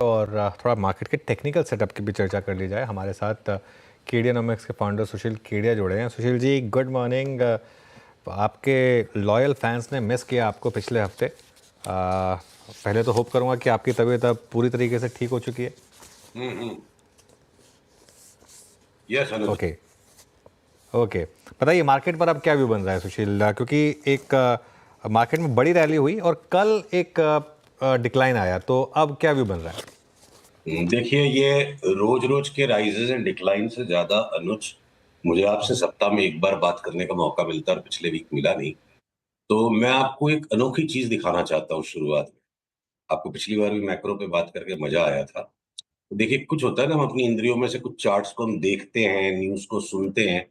और थोड़ा मार्केट के टेक्निकल सेटअप की भी चर्चा कर ली जाए। हमारे साथ केडियानॉमिक्स के फाउंडर सुशील केडिया जुड़े हैं। Sushil ji, good morning. आपके लॉयल फैंस ने मिस किया आपको पिछले हफ्ते। पहले तो होप करूंगा कि आपकी तबीयत अब पूरी तरीके से ठीक हो चुकी है। यस अनुज। ओके ओके, बताइए मार्केट पर अब क्या व्यू बन रहा है सुशील, क्योंकि एक मार्केट में बड़ी रैली हुई और कल एक डिक्लाइन आया, तो अब क्या व्यू बन रहा है? देखिए, ये रोज रोज के राइजेस एंड डिक्लाइन से ज्यादा अनुज, मुझे आपसे सप्ताह में एक बार बात करने का मौका मिलता है और पिछले वीक मिला नहीं। तो मैं आपको एक अनोखी चीज दिखाना चाहता हूँ शुरुआत में। आपको पिछली बार भी मैक्रो पे बात करके मजा आया था। तो देखिए, कुछ होता है ना, हम अपनी इंद्रियों में से कुछ चार्ट्स को हम देखते हैं, न्यूज को सुनते हैं,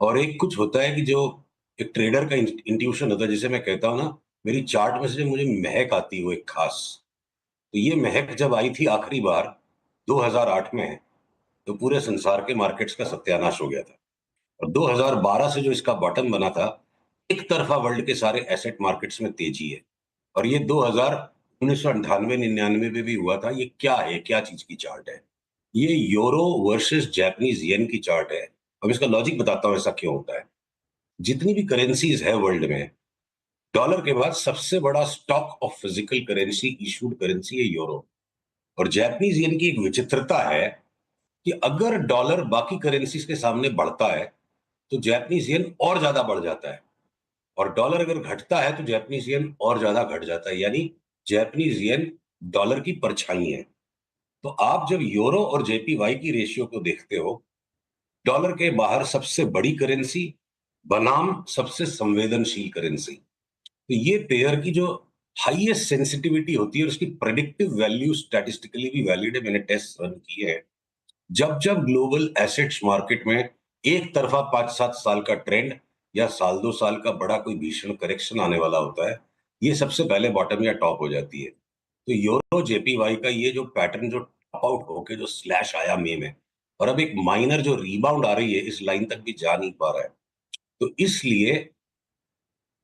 और एक कुछ होता है कि जो एक ट्रेडर का इंट्यूशन होता है, जिसे मैं कहता हूँ ना, मेरी चार्ट में से जो मुझे महक आती है वो एक खास। तो ये महक जब आई थी आखिरी बार 2008 में, तो पूरे संसार के मार्केट्स का सत्यानाश हो गया था। और 2012 से जो इसका बॉटम बना था, एक तरफा वर्ल्ड के सारे एसेट मार्केट्स में तेजी है। और ये 1998-99 में भी हुआ था। ये क्या है, क्या चीज की चार्ट है? ये यूरो वर्सेस जापानीज येन की चार्ट है। अब इसका लॉजिक बताता हूँ ऐसा क्यों होता है। जितनी भी करेंसीज है वर्ल्ड में, डॉलर के बाद सबसे बड़ा stock of physical currency issued currency है यूरो। और जापानीज येन की एक विचित्रता है कि अगर डॉलर बाकी करेंसीज के सामने बढ़ता है तो जापानीज येन और ज्यादा बढ़ जाता है, और डॉलर अगर घटता है तो जापानीज येन और ज्यादा घट जाता है। यानी जापानीज येन डॉलर की परछाई है। तो आप जब यूरो और जेपीवाई की रेशियो को देखते हो, डॉलर के बाहर सबसे बड़ी करेंसी बनाम सबसे संवेदनशील करेंसी, तो ये पेयर की जो हाईएस्ट सेंसिटिविटी होती है और उसकी प्रेडिक्टिव वैल्यू स्टैटिस्टिकली भी वैलिड है, मैंने टेस्ट रन किए हैं। जब जब ग्लोबल एसेट्स मार्केट में एक तरफा 5-7 साल का ट्रेंड या साल 2 साल का बड़ा कोई भीषण करेक्शन आने वाला होता है, ये सबसे पहले बॉटम या टॉप हो जाती है। तो यूरो जेपीवाई का ये जो पैटर्न, जो टॉप आउट होके जो स्लैश आया मई में, और अब एक माइनर जो रीबाउंड आ रही है, इस लाइन तक भी जा नहीं पा रहा है। तो इसलिए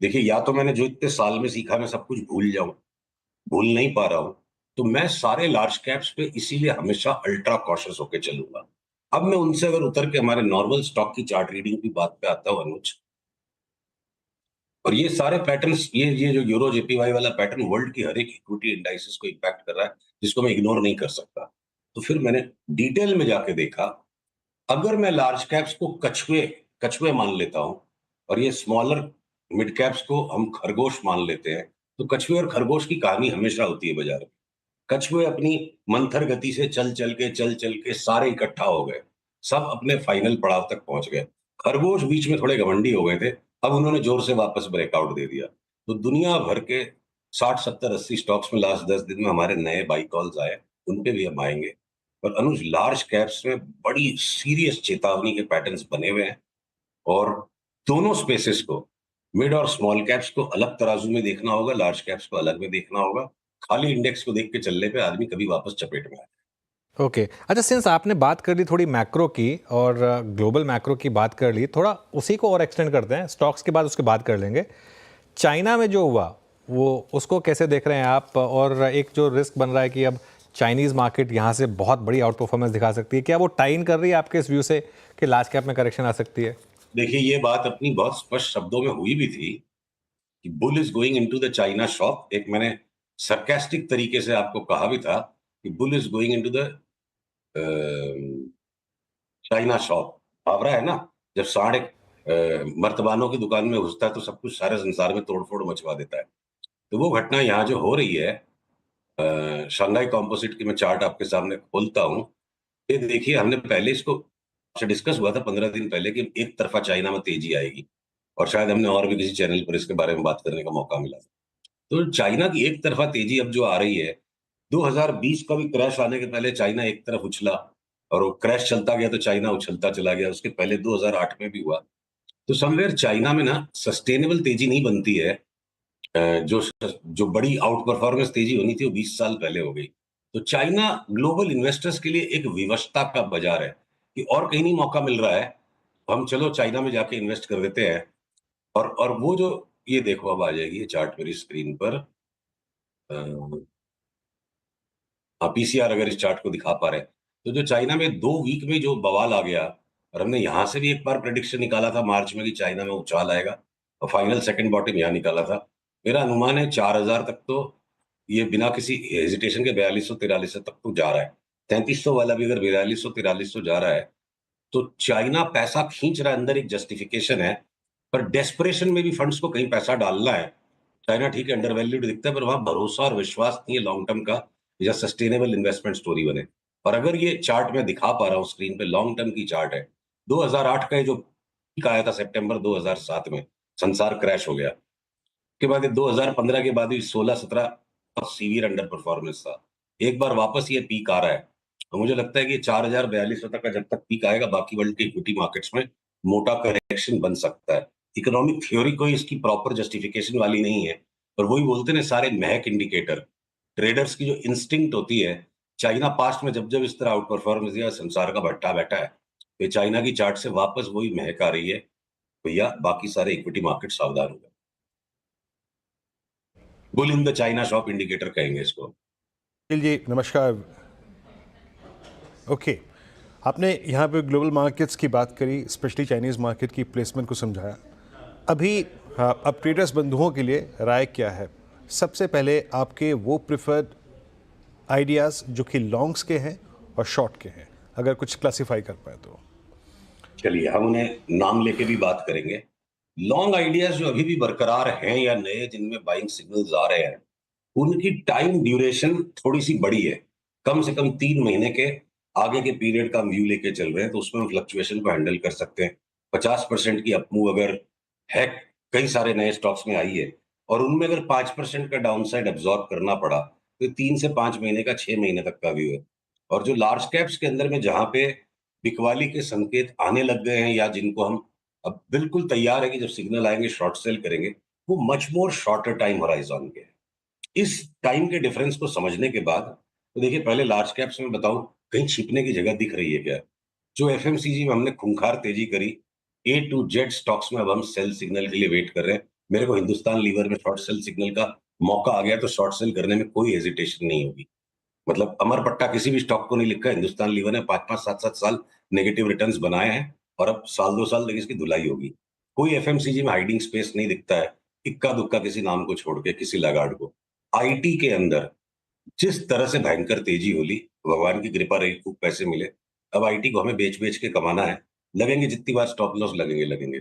देखिए, या तो मैंने जो इतने साल में सीखा मैं सब कुछ भूल जाऊं, भूल नहीं पा रहा हूं, तो मैं सारे लार्ज कैप्स पे इसीलिए हमेशा अल्ट्रा कॉशियस होकर चलूंगा। अब मैं उनसे अगर उतर के हमारे नॉर्मल स्टॉक की चार्ट रीडिंग की बात पे आता हूं अनुज, और ये सारे पैटर्न्स, ये जो यूरो जेपीवाई वाला पैटर्न वर्ल्ड की हर एक इक्विटी इंडाइसेस को इम्पैक्ट कर रहा है, जिसको मैं इग्नोर नहीं कर सकता। तो फिर मैंने डिटेल में जाके देखा। अगर मैं लार्ज कैप्स को कछुए कछुए मान लेता हूं, और ये स्मॉलर मिड कैप्स को हम खरगोश मान लेते हैं, तो कछुए और खरगोश की कहानी हमेशा होती है बाजार में। कछुए अपनी मंथर गति से चल चल के सारे इकट्ठा हो गए, सब अपने फाइनल पड़ाव तक पहुंच गए। खरगोश बीच में थोड़े घमंडी हो गए थे, अब उन्होंने जोर से वापस ब्रेकआउट दे दिया। तो दुनिया भर के 60-70-80 स्टॉक्स में लास्ट 10 दिन में हमारे नए बाई कॉल्स आए, उन पे भी हम आएंगे। और अनुज, लार्ज कैप्स में बड़ी सीरियस चेतावनी के पैटर्न्स बने हुए हैं। और दोनों स्पेसेस को, मिड और स्मॉल कैप्स को अलग तराजू में देखना होगा, लार्ज कैप्स को अलग में देखना होगा। खाली इंडेक्स को देख के चलने पे आदमी कभी वापस चपेट में आए। ओके, अच्छा, सिंस आपने बात कर ली थोड़ी मैक्रो की और ग्लोबल मैक्रो की बात कर ली, थोड़ा उसी को और एक्सटेंड करते हैं। स्टॉक्स के बाद उसके बाद कर लेंगे। चाइना में जो हुआ वो, उसको कैसे देख रहे हैं आप? और एक जो रिस्क बन रहा है कि अब चाइनीज़ मार्केट यहाँ से बहुत बड़ी आउट परफॉर्मेंस दिखा सकती है, क्या वो टाइन कर रही है आपके इस व्यू से कि लार्ज कैप में करेक्शन आ सकती है? देखिए, ये बात अपनी बहुत स्पष्ट शब्दों में हुई भी थी कि bull is going into the China shop. एक मैंने सरकास्टिक तरीके से आपको कहा भी था कि bull is going into the China shop. मुहावरा है ना, जब सांड मर्तबानों की दुकान में घुसता है तो सब कुछ सारे संसार में तोड़फोड़ मचवा देता है। तो वो घटना यहाँ जो हो रही है, शंघाई कॉम्पोजिट की मैं चार्ट आपके सामने खोलता हूँ। ये देखिए, हमने पहले इसको से डिस्कस हुआ था 15 दिन पहले कि एक तरफा चाइना में तेजी आएगी, और शायद हमने और भी किसी चैनल पर इसके बारे में बात करने का मौका मिला था। तो चाइना की एक तरफा तेजी अब जो आ रही है, 2020 का भी क्रैश आने के पहले चाइना एक तरफ उछला, और वो क्रैश चलता गया तो चाइना उछलता चला गया। उसके पहले 2008 में भी हुआ। तो समवेयर चाइना में ना सस्टेनेबल तेजी नहीं बनती है। जो जो बड़ी आउट परफॉर्मेंस तेजी होनी थी वो 20 साल पहले हो गई। तो चाइना ग्लोबल इन्वेस्टर्स के लिए एक विवशता का बाजार है कि और कहीं नहीं मौका मिल रहा है, तो हम चलो चाइना में जाके इन्वेस्ट कर देते हैं। और वो जो, ये देखो अब आ जाएगी ये चार्ट मेरी स्क्रीन पर। हाँ, पीसीआर अगर इस चार्ट को दिखा पा रहे हैं, तो जो चाइना में 2 वीक में जो बवाल आ गया, और हमने यहाँ से भी एक बार प्रेडिक्शन निकाला था मार्च में कि चाइना में उछाल आएगा, और फाइनल सेकंड बॉटम यहाँ निकाला था। मेरा अनुमान है 4000 तक तो ये बिना किसी हेजिटेशन के 4200-4300 तक तो जा रहा है। 3300 वाला भी अगर 4200-4300 जा रहा है, तो चाइना पैसा खींच रहा है, अंदर एक जस्टिफिकेशन है, पर डेस्परेशन में भी फंड्स को कहीं पैसा डालना है। चाइना ठीक है, अंडर वैल्यूड दिखता है, पर वहां भरोसा और विश्वास नहीं है लॉन्ग टर्म का, या सस्टेनेबल इन्वेस्टमेंट स्टोरी बने। और अगर ये चार्ट मैं दिखा पा रहा हूँ स्क्रीन पे, लॉन्ग टर्म की चार्ट है, 2008 का ये जो पीक आया था सितंबर 2007 में, संसार क्रैश हो गया। के बाद ये 2015 के बाद भी 16-17 सीवियर अंडर परफॉर्मेंस था। एक बार वापस ये पीक आ रहा है, तो मुझे लगता है कि 4000-4200 तक का जब तक पीक आएगा, बाकी वर्ल्ड के इक्विटी मार्केट्स में मोटा करेक्शन बन सकता है। इकोनॉमिक थ्योरी कोई इसकी प्रॉपर जस्टिफिकेशन वाली नहीं है, और वही बोलते हैं ना सारे महक इंडिकेटर, ट्रेडर्स की जो इंस्टिंक्ट होती है। चाइना पास्ट में जब जब इस तरह आउट परफॉर्मेंस दिया, संसार का भट्टा बैठा है, तो चाइना की चार्ट से वापस वही महक आ रही है। भैया बाकी सारे इक्विटी मार्केट सावधान हो गए। Bull in the China shop indicator कहेंगे इसको। जी नमस्कार। ओके, आपने यहाँ पे ग्लोबल मार्केट्स की बात करी, स्पेशली चाइनीज़ मार्केट की प्लेसमेंट को समझाया। अभी हाँ, अब ट्रेडर्स बंधुओं के लिए राय क्या है? सबसे पहले आपके वो प्रिफर्ड आइडियाज़ जो कि लॉन्ग्स के हैं और शॉर्ट के हैं, अगर कुछ क्लासिफाई कर पाए तो। चलिए हम उन्हें नाम लेके भी बात करेंगे। लॉन्ग आइडियाज जो अभी भी बरकरार हैं या नए जिनमें बाइंग सिग्नल्स आ रहे हैं, उनकी टाइम ड्यूरेशन थोड़ी सी बड़ी है। कम से कम 3 महीने के आगे के पीरियड का हम व्यू लेके चल रहे हैं, तो उसमें हम फ्लक्चुएशन को हैंडल कर सकते हैं। 50% की अपमूव अगर है, कई सारे नए स्टॉक्स में आई है, और उनमें अगर 5% का डाउनसाइड एब्जॉर्ब करना पड़ा, तो 3 से 5 महीने का 6 महीने तक का व्यू है। और जो लार्ज कैप्स के अंदर में जहां पे बिकवाली के संकेत आने लग गए हैं, या जिनको हम अब बिल्कुल तैयार है कि जब सिग्नल आएंगे शॉर्ट सेल करेंगे, वो much more shorter time horizon के हैं। इस टाइम के डिफरेंस को समझने के बाद, तो देखिए पहले लार्ज कैप्स में बताऊं, कहीं छिपने की जगह दिख रही है क्या? जो एफएमसीजी में हमने खूंखार तेजी करी, ए टू जेड स्टॉक्स में अब हम सेल सिग्नल के लिए वेट कर रहे हैं। मेरे को हिंदुस्तान लीवर में शॉर्ट सेल सिग्नल का मौका आ गया, तो शॉर्ट सेल करने में कोई हेजिटेशन नहीं होगी। मतलब अमर पट्टा किसी भी स्टॉक को नहीं लिखा। हिंदुस्तान लीवर ने 5-5, 7-7 साल नेगेटिव रिटर्न्स बनाए हैं, और अब साल 2 साल तक इसकी धुलाई होगी। कोई एफएमसीजी में हाइडिंग स्पेस नहीं दिखता है, इक्का दुक्का किसी नाम को छोड़ के, किसी लगाड़ को। आईटी के अंदर जिस तरह से भयंकर तेजी होली, भगवान की कृपा रही, खूब पैसे मिले। अब आईटी को हमें बेच बेच के कमाना है। लगेंगे जितनी बार स्टॉप लॉस लगेंगे लगेंगे।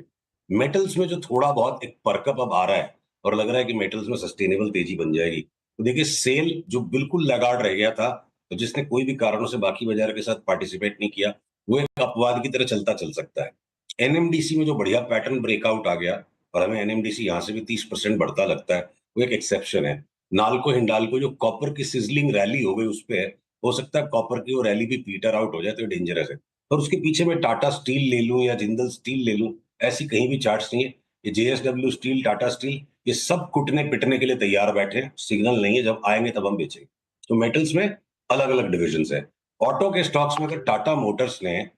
मेटल्स में जो थोड़ा बहुत एक परकअप अब आ रहा है, और लग रहा है कि मेटल्स में सस्टेनेबल तेजी बन जाएगी, तो देखिए सेल जो बिल्कुल लगाड़ रह गया था, तो जिसने कोई भी कारणों से बाकी बाजार के साथ पार्टिसिपेट नहीं किया, वो एक अपवाद की तरह चलता चल सकता है। एनएमडीसी में जो बढ़िया पैटर्न ब्रेकआउट आ गया, और हमें एनएमडीसी यहाँ से भी 30% बढ़ता लगता है, वो एक एक्सेप्शन है। नालको हिंडाल्को जो कॉपर की सिजलिंग रैली हो गई उस पे है, हो सकता है कॉपर की वो रैली भी पीटर आउट हो जाए, तो डेंजरस है। और उसके पीछे मैं टाटा स्टील ले लूं या जिंदल स्टील ले लूं, ऐसी कहीं भी चार्ट्स नहीं है। ये जेएसडब्ल्यू स्टील, टाटा स्टील, ये सब कुटने पिटने के लिए तैयार बैठे हैं। सिग्नल नहीं है, जब आएंगे तब हम बेचेंगे। तो मेटल्स में अलग अलग डिविजन है। ऑटो के स्टॉक्स में अगर टाटा मोटर्स ने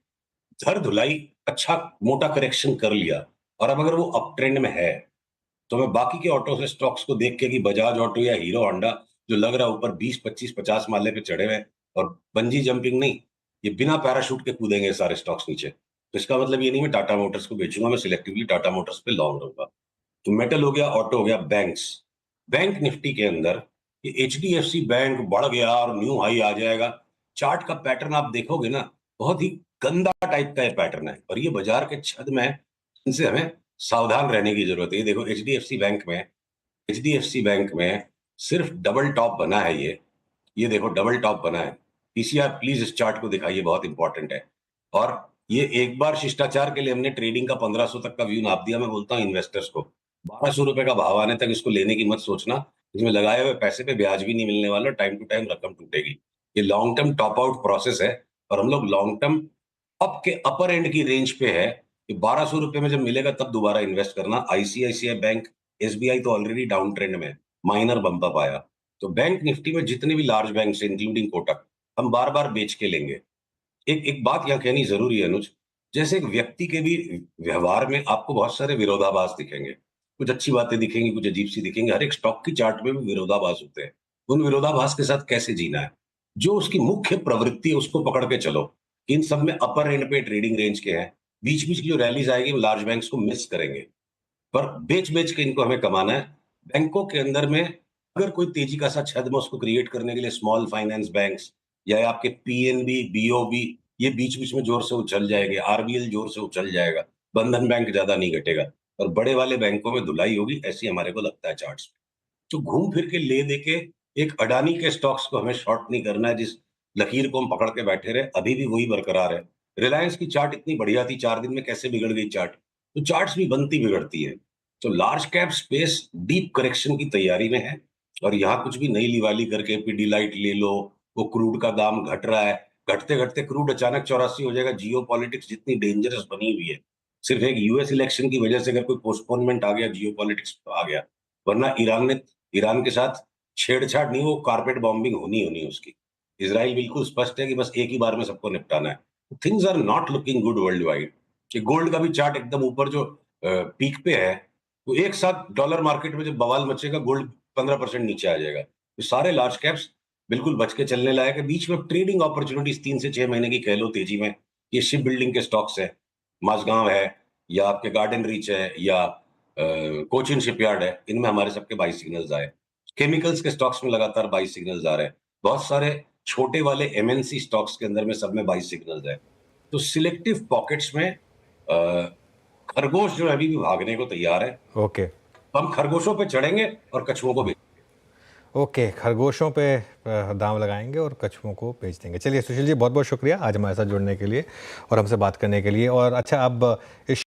धर धुलाई, अच्छा मोटा करेक्शन कर लिया, और अब अगर वो अप ट्रेंड में है, तो मैं बाकी के ऑटो से स्टॉक्स को देख के, कि बजाज ऑटो या हीरो होंडा जो लग रहा है ऊपर 20-25-50 माले पे चढ़े हुए हैं, और बंजी जंपिंग नहीं, ये बिना पैराशूट के कूदेंगे सारे स्टॉक्स नीचे, तो इसका मतलब ये नहीं मैं टाटा मोटर्स को बेचूंगा, मैं सिलेक्टिवली टाटा मोटर्स पे लॉन्ग रहूंगा। तो मेटल हो गया, ऑटो हो गया, बैंक्स। बैंक निफ्टी के अंदर ये एचडीएफसी बैंक बढ़ गया और न्यू हाई आ जाएगा। चार्ट का पैटर्न आप देखोगे ना, बहुत ही गंदा टाइप का ये पैटर्न है, और ये बाजार के छद में है, इनसे हमें सावधान रहने की जरूरत है। ये देखो एचडीएफसी बैंक में सिर्फ डबल टॉप बना है ये देखो डबल टॉप बना है। पीसीआर प्लीज इस चार्ट को दिखाइए, बहुत इंपॉर्टेंट है। और ये एक बार शिष्टाचार के लिए हमने ट्रेडिंग का 1500 तक का व्यू नाप दिया। मैं बोलता हूँ इन्वेस्टर्स को, 1200 रुपए का भाव आने तक इसको लेने की मत सोचना। इसमें लगाए हुए पैसे पे ब्याज भी नहीं मिलने वाला, टाइम टू टाइम रकम टूटेगी। ये long term top out process है, और हम लोग लॉन्ग टर्म अप के अपर एंड की रेंज पे है। ये 1200 रुपए में जब मिलेगा तब दोबारा इन्वेस्ट करना। आईसीआईसीआई बैंक, एसबीआई तो ऑलरेडी डाउन ट्रेंड में, माइनर बम्प अप आया। तो बैंक निफ्टी में जितने भी लार्ज बैंक इंक्लूडिंग कोटक, हम बार बार बेच के लेंगे। एक एक बात यहाँ कहनी जरूरी है अनुज, जैसे एक व्यक्ति के भी व्यवहार में आपको बहुत सारे विरोधाभास दिखेंगे, कुछ अच्छी बातें दिखेंगी, कुछ अजीब सी दिखेंगी। हर एक स्टॉक की चार्ट में भी विरोधाभास होते हैं। उन विरोधाभास के साथ कैसे जीना है, जो उसकी मुख्य प्रवृत्ति है उसको पकड़ के चलो। इन सब में अपर एंड पे ट्रेडिंग रेंज के हैं, बीच बीच की जो रैलीज आएगी वो लार्ज बैंक्स को मिस करेंगे, पर बेच बेच के इनको हमें कमाना है। बैंकों के अंदर में अगर कोई तेजी का सा छद्म उसको क्रिएट करने के लिए स्मॉल फाइनेंस बैंक्स या आपके पीएनबी, बीओबी, ये बीच बीच में जोर से उछल जाएंगे, आरबीएल जोर से उछल जाएगा, बंधन बैंक ज्यादा नहीं घटेगा और बड़े वाले बैंकों में धुलाई होगी, ऐसी हमारे को लगता है चार्ट्स में। तो घूम फिर के ले दे के एक अडानी के स्टॉक्स को हमें शॉर्ट नहीं करना है, जिस लकीर को हम पकड़ के बैठे रहे अभी भी वही बरकरार है। रिलायंस की चार्ट इतनी बढ़िया थी, 4 दिन में कैसे बिगड़ गई चार्ट। तो चार्ट्स भी बनती बिगड़ती है। तो large cap space deep correction की तैयारी में है और यहाँ कुछ भी नई लिवाली करके पिडीलाइट ले लो, वो क्रूड का दाम घट रहा है, घटते घटते क्रूड अचानक 84 हो जाएगा। जियो पॉलिटिक्स जितनी डेंजरस बनी हुई है, सिर्फ एक यूएस इलेक्शन की वजह से अगर कोई पोस्टपोनमेंट आ गया, जियो पॉलिटिक्स आ गया, वरना ईरान के साथ छेड़छाड़ नहीं, वो कारपेट बॉम्बिंग होनी होनी है उसकी। इजराइल बिल्कुल स्पष्ट है कि बस एक ही बार में सबको निपटाना है। Things are not looking good world wide. कि गोल्ड का भी चार्ट एकदम ऊपर जो पीक पे है, तो एक साथ डॉलर मार्केट में जब बवाल मचेगा गोल्ड 15% नीचे आ जाएगा। तो सारे लार्ज कैप्स बिल्कुल बच के चलने लायक है। बीच में ट्रेडिंग अपॉर्चुनिटीज 3 से 6 महीने की कह लो तेजी में, ये शिप बिल्डिंग के स्टॉक्स है, माझगांव है या आपके गार्डन रीच है या कोचिन शिपयार्ड है, इनमें हमारे सबके बाई सिग्नल्स आए। केमिकल्स के स्टॉक्स में लगातार बाई सिग्नल्स आ रहे हैं। बहुत सारे छोटे वाले एमएनसी स्टॉक्स के अंदर में सब में बाई सिग्नल्स है। तो सिलेक्टिव पॉकेट्स में खरगोश जो है अभी भी भागने को तैयार है। ओके तो हम खरगोशों पे चढ़ेंगे और कछुओं को बेच। ओके, खरगोशों पे दांव लगाएंगे और कछुओं को बेच देंगे। चलिए सुशील जी, बहुत बहुत शुक्रिया आज हमारे साथ जुड़ने के लिए और हमसे बात करने के लिए। और अच्छा, अब इस